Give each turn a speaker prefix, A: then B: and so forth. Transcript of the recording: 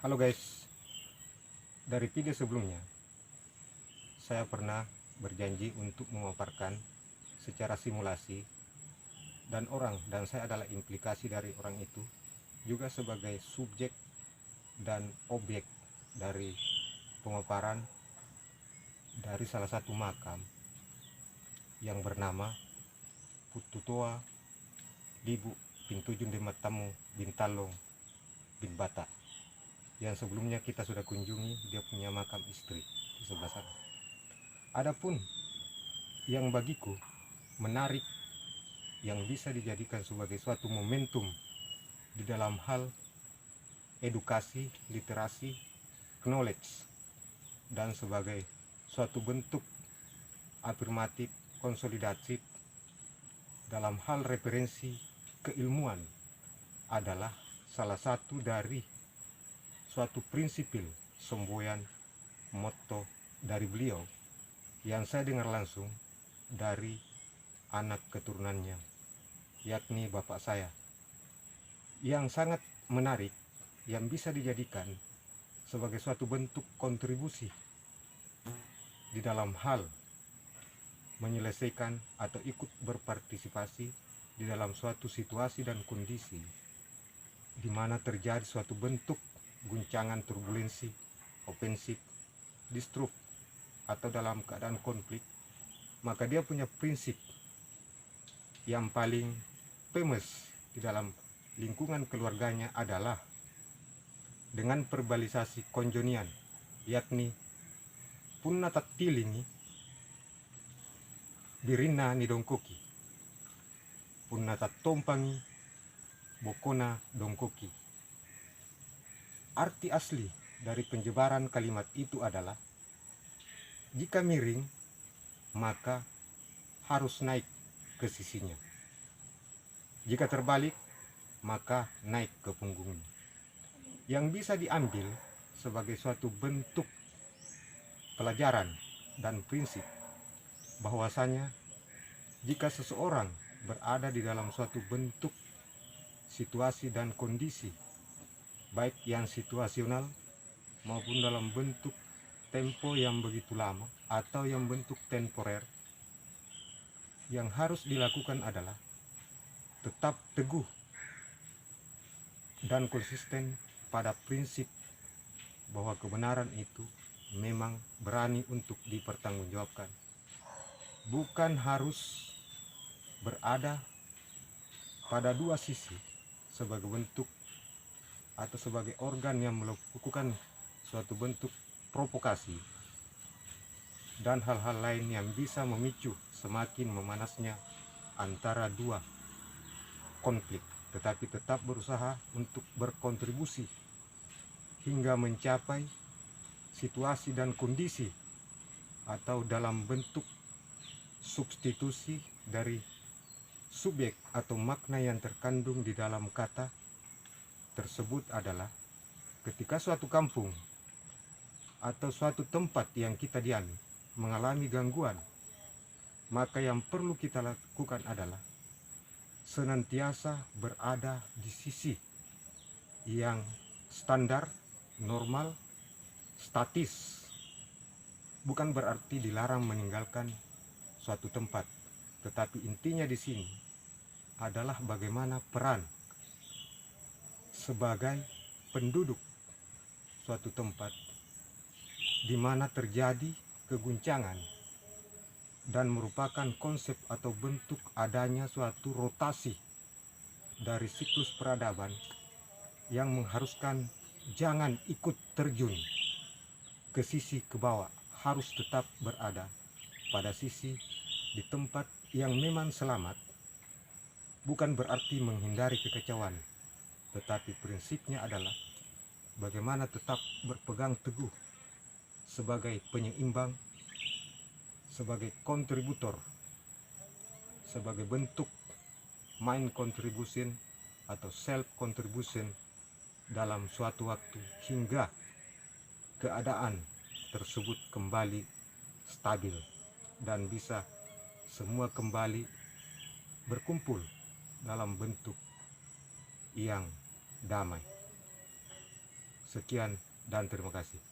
A: Halo guys, dari video sebelumnya saya pernah berjanji untuk memaparkan secara simulasi dan saya adalah implikasi dari orang itu juga sebagai subjek dan objek dari pemaparan dari salah satu makam yang bernama Pututoa Dibu Pintujun Dematamu Bintalong Bin Bata, yang sebelumnya kita sudah kunjungi dia punya makam istri di sebelah sana. Adapun yang bagiku menarik, yang bisa dijadikan sebagai suatu momentum di dalam hal edukasi, literasi, knowledge, dan sebagai suatu bentuk afirmatif konsolidatif dalam hal referensi keilmuan adalah salah satu dari suatu prinsipil semboyan motto dari beliau yang saya dengar langsung dari anak keturunannya, yakni bapak saya, yang sangat menarik, yang bisa dijadikan sebagai suatu bentuk kontribusi di dalam hal menyelesaikan atau ikut berpartisipasi di dalam suatu situasi dan kondisi di mana terjadi suatu bentuk guncangan turbulensi, ofensif, disruptif, atau dalam keadaan konflik. Maka dia punya prinsip yang paling famous di dalam lingkungan keluarganya adalah dengan verbalisasi konjonian, yakni punna tattilingi birina ni dongkoki, punna tattompangi bokona dongkoki. Arti asli dari penjebaran kalimat itu adalah jika miring maka harus naik ke sisinya, jika terbalik maka naik ke punggungnya, yang bisa diambil sebagai suatu bentuk pelajaran dan prinsip bahwasanya jika seseorang berada di dalam suatu bentuk situasi dan kondisi, baik yang situasional maupun dalam bentuk tempo yang begitu lama atau yang bentuk temporer, yang harus dilakukan adalah tetap teguh dan konsisten pada prinsip bahwa kebenaran itu memang berani untuk dipertanggungjawabkan, bukan harus berada pada dua sisi sebagai bentuk atau sebagai organ yang melakukan suatu bentuk provokasi dan hal-hal lain yang bisa memicu semakin memanasnya antara dua konflik, tetapi tetap berusaha untuk berkontribusi hingga mencapai situasi dan kondisi atau dalam bentuk substitusi dari subjek atau makna yang terkandung di dalam kata tersebut adalah ketika suatu kampung atau suatu tempat yang kita diami mengalami gangguan, maka yang perlu kita lakukan adalah senantiasa berada di sisi yang standar, normal, statis. Bukan berarti dilarang meninggalkan suatu tempat, tetapi intinya di sini adalah bagaimana peran sebagai penduduk suatu tempat di mana terjadi keguncangan dan merupakan konsep atau bentuk adanya suatu rotasi dari siklus peradaban yang mengharuskan jangan ikut terjun ke sisi ke bawah, harus tetap berada pada sisi di tempat yang memang selamat. Bukan berarti menghindari kekacauan, tetapi prinsipnya adalah bagaimana tetap berpegang teguh sebagai penyeimbang, sebagai kontributor, sebagai bentuk mind contribution atau self contribution dalam suatu waktu hingga keadaan tersebut kembali stabil dan bisa semua kembali berkumpul dalam bentuk yang damai. Sekian dan terima kasih.